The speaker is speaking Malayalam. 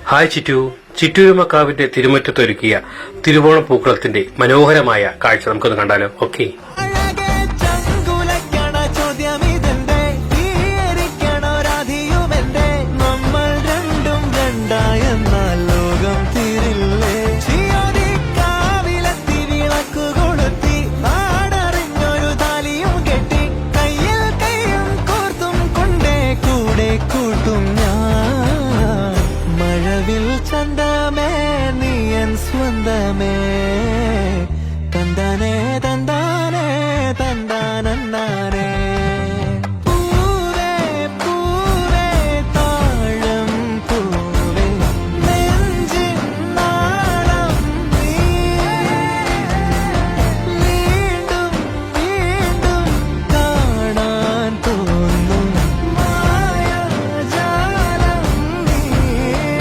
ഹായ് ചിറ്റു. ചിറ്റൂരുമക്കാവിന്റെ തിരുമുറ്റത്തൊരുക്കിയ തിരുവോണ പൂക്കളത്തിന്റെ മനോഹരമായ കാഴ്ച നമുക്കൊന്ന് കണ്ടാലോ? ഓക്കെ. ചന്തമേ നീയൻ സ്വന്തമേ